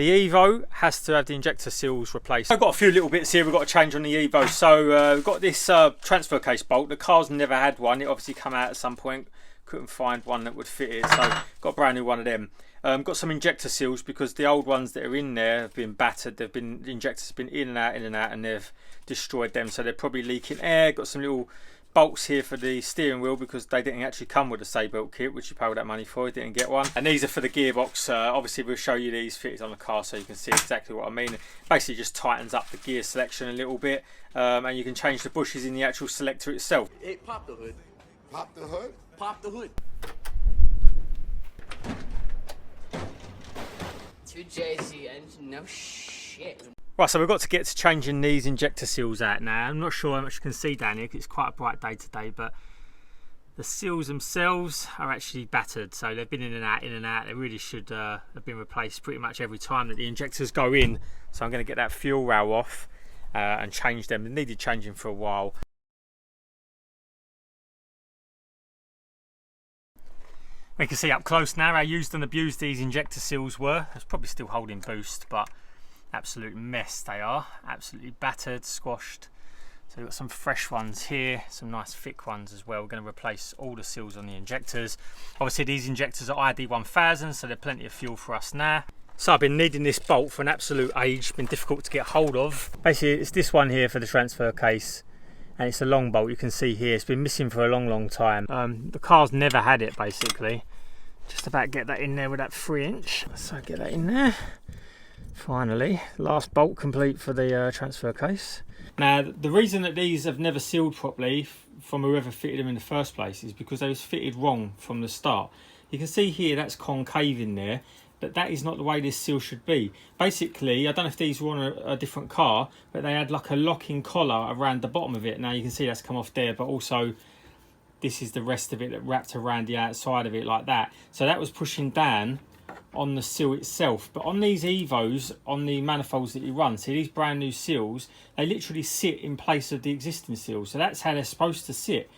The Evo has to have the injector seals replaced. I've got a few little bits here we've got to change on the Evo. So we've got this transfer case bolt. The car's never had one. It obviously come out at some point. Couldn't find one that would fit it, so got a brand new one of them. Got some injector seals because the old ones that are in there have been battered. The injectors have been in and out, and they've destroyed them. So they're probably leaking air. Got some little bolts here for the steering wheel because they didn't actually come with a say-belt kit, which you paid all that money for. You didn't get one. And these are for the gearbox. Obviously, we'll show you these fitted on the car so you can see exactly what I mean. Basically, just tightens up the gear selection a little bit, and you can change the bushes in the actual selector itself. It popped the hood. Pop the hood? Pop the hood. 2JZ engine, no shit. Right, so we've got to get to changing these injector seals out now. I'm not sure how much you can see down here because it's quite a bright day today, but the seals themselves are actually battered. So they've been in and out, in and out. They really should have been replaced pretty much every time that the injectors go in. So I'm going to get that fuel rail off and change them. They needed changing for a while. We can see up close now how used and abused these injector seals were. It's probably still holding boost, but absolute mess they are. Absolutely battered, squashed. So we've got some fresh ones here, some nice thick ones as well. We're going to replace all the seals on the injectors. Obviously these injectors are ID 1000, so they're plenty of fuel for us now. So I've been needing this bolt for an absolute age. Been difficult to get hold of. Basically it's this one here for the transfer case. And it's a long bolt, you can see here. It's been missing for a long time. The car's never had it basically. Just about get that in there with that 3-inch. So get that in there. Finally, last bolt complete for the transfer case. Now the reason that these have never sealed properly from whoever fitted them in the first place is because they was fitted wrong from the start. You can see here that's concave in there. But that is not the way this seal should be. Basically, I don't know if these were on a different car, but they had like a locking collar around the bottom of it. Now you can see that's come off there, but also this is the rest of it that wrapped around the outside of it like that. So that was pushing down on the seal itself. But on these Evos, on the manifolds that you run, see these brand new seals, they literally sit in place of the existing seals. So that's how they're supposed to sit.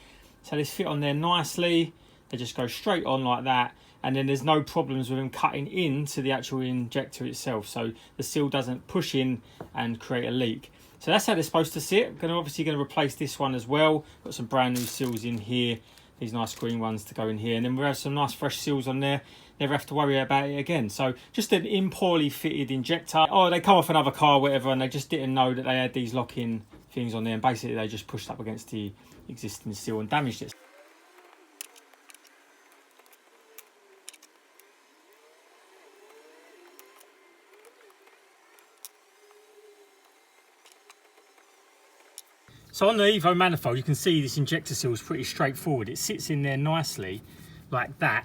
So they fit on there nicely. They just go straight on like that. And then there's no problems with them cutting into the actual injector itself, so the seal doesn't push in and create a leak. So that's how they're supposed to sit. Obviously going to replace this one as well. Got some brand new seals in here, these nice green ones to go in here, and then we'll have some nice fresh seals on there. Never have to worry about it again. So just an impoorly fitted injector. Oh, they come off another car, whatever, and they just didn't know that they had these lock-in things on there, and basically they just pushed up against the existing seal and damaged it. So on the Evo manifold, you can see this injector seal is pretty straightforward. It sits in there nicely, like that,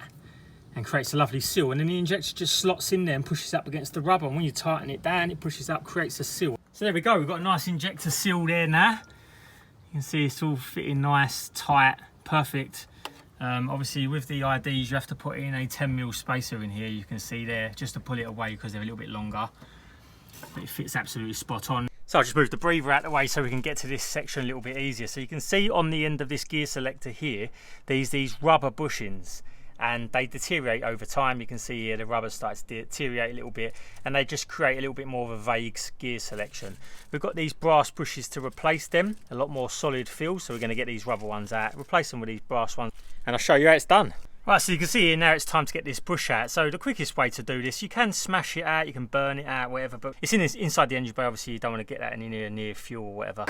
and creates a lovely seal. And then the injector just slots in there and pushes up against the rubber. And when you tighten it down, it pushes up, creates a seal. So there we go, we've got a nice injector seal there now. You can see it's all fitting nice, tight, perfect. Obviously with the IDs, you have to put in a 10mm spacer in here, you can see there, just to pull it away because they're a little bit longer. But it fits absolutely spot on. So I'll just move the breather out of the way so we can get to this section a little bit easier. So you can see on the end of this gear selector here, these rubber bushings, and they deteriorate over time. You can see here the rubber starts to deteriorate a little bit, and they just create a little bit more of a vague gear selection. We've got these brass bushes to replace them, a lot more solid feel, so we're going to get these rubber ones out, replace them with these brass ones, and I'll show you how it's done. Right, so you can see here now it's time to get this bush out. So the quickest way to do this, you can smash it out, you can burn it out, whatever, but it's inside the engine bay. Obviously you don't want to get that anywhere near fuel or whatever.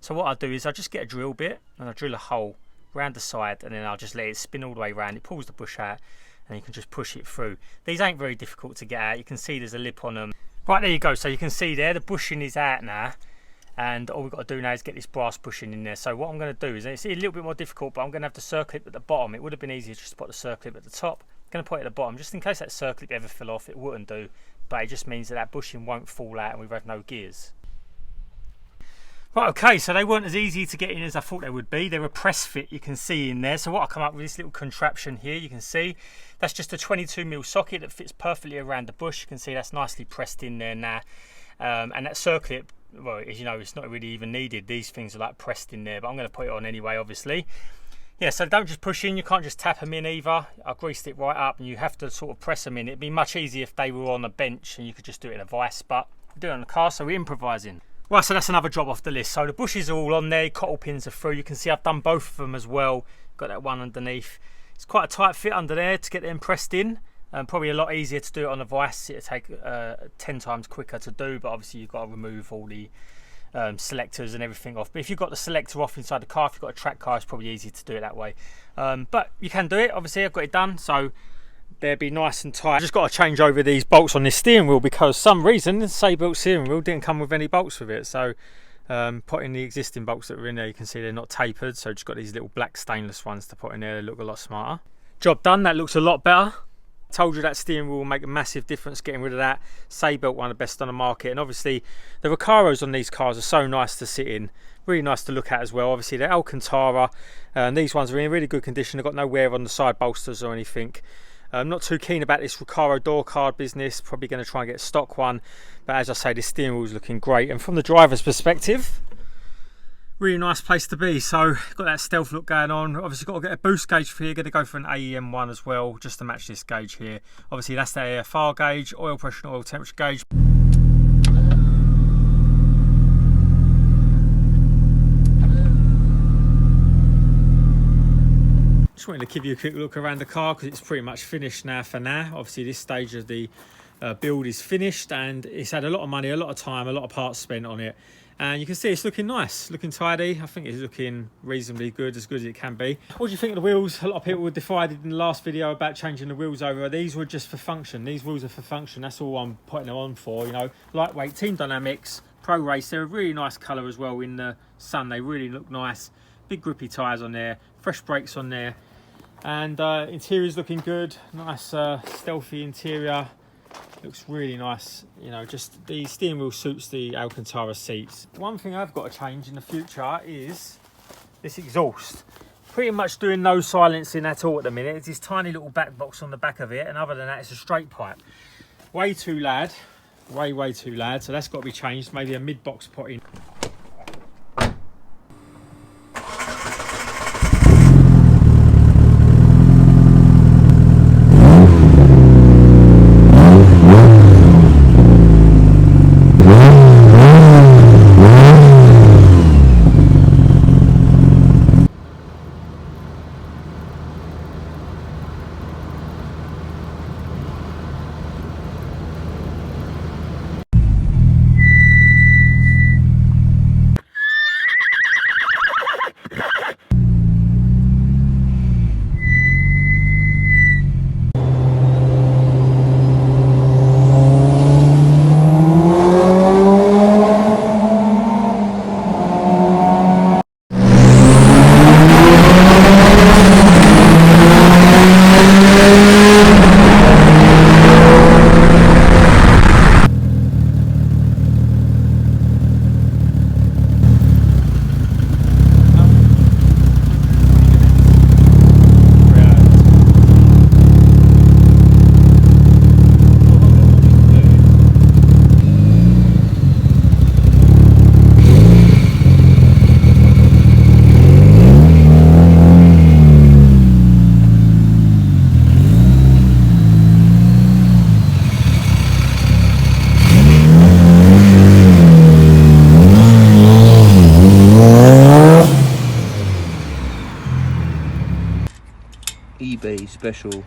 So what I'll do is I'll just get a drill bit and I'll drill a hole around the side, and then I'll just let it spin all the way around. It pulls the bush out and you can just push it through. These ain't very difficult to get out. You can see there's a lip on them. Right, there you go. So you can see there the bushing is out now. And all we've got to do now is get this brass bushing in there. So what I'm going to do is, it's a little bit more difficult, but I'm going to have the circlip at the bottom. It would have been easier just to put the circlip at the top. I'm going to put it at the bottom, just in case that circlip ever fell off. It wouldn't do, but it just means that that bushing won't fall out and we've had no gears. Right, okay, so they weren't as easy to get in as I thought they would be. They were press fit, you can see in there. So what I come up with this little contraption here, you can see that's just a 22mm socket that fits perfectly around the bush. You can see that's nicely pressed in there now. And that circlip, well, as you know, it's not really even needed. These things are like pressed in there, but I'm going to put it on anyway, obviously. Yeah, so don't just push in, you can't just tap them in either. I greased it right up and you have to sort of press them in. It'd be much easier if they were on a bench and you could just do it in a vise, but we do it on the car, so we're improvising. Right, so that's another job off the list. So the bushes are all on there, cottle pins are through. You can see I've done both of them as well. Got that one underneath. It's quite a tight fit under there to get them pressed in. Probably a lot easier to do it on a vise. It'll take 10 times quicker to do, but obviously you've got to remove all the selectors and everything off. But if you've got the selector off inside the car, if you've got a track car, it's probably easy to do it that way. But you can do it. Obviously I've got it done, so they'll be nice and tight. I've just got to change over these bolts on this steering wheel because some reason the Saybuilt steering wheel didn't come with any bolts with it. So put in the existing bolts that are in there, you can see they're not tapered, so just got these little black stainless ones to put in there. They look a lot smarter. Job done. That looks a lot better. Told you that steering wheel will make a massive difference getting rid of that. Saybuilt, one of the best on the market, and obviously the Recaros on these cars are so nice to sit in, really nice to look at as well. Obviously they're Alcantara, and these ones are in really good condition. They've got no wear on the side bolsters or anything. I'm not too keen about this Recaro door card business, probably going to try and get a stock one, but as I say, this steering wheel is looking great, and from the driver's perspective, really nice place to be. So got that stealth look going on. Obviously got to get a boost gauge for here, going to go for an AEM one as well, just to match this gauge here. Obviously that's the AFR gauge, oil pressure and oil temperature gauge. Just wanted to give you a quick look around the car because it's pretty much finished now for now. Obviously this stage of the build is finished, and it's had a lot of money, a lot of time, a lot of parts spent on it, and you can see it's looking nice, looking tidy. I think it's looking reasonably good as it can be. What do you think of the wheels? A lot of people were divided in the last video about changing the wheels over. These were just for function. These wheels are for function. That's all I'm putting them on for, you know. Lightweight, Team Dynamics, Pro Race. They're a really nice colour as well in the sun. They really look nice. Big grippy tyres on there, fresh brakes on there, and interior's looking good. Nice stealthy interior. Looks really nice, you know. Just the steering wheel suits the Alcantara seats. One thing I've got to change in the future is this exhaust. Pretty much doing no silencing at all at the minute. It's this tiny little back box on the back of it, and other than that it's a straight pipe. Way too loud, way too loud, so that's got to be changed. Maybe a mid box put in. eBay special.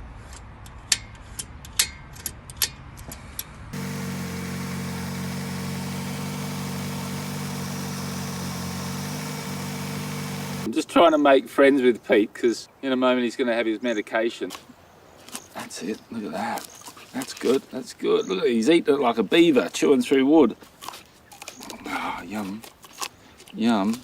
I'm just trying to make friends with Pete because in a moment he's going to have his medication. That's it, look at that. That's good, that's good. Look, he's eating it like a beaver, chewing through wood. Ah, yum, yum.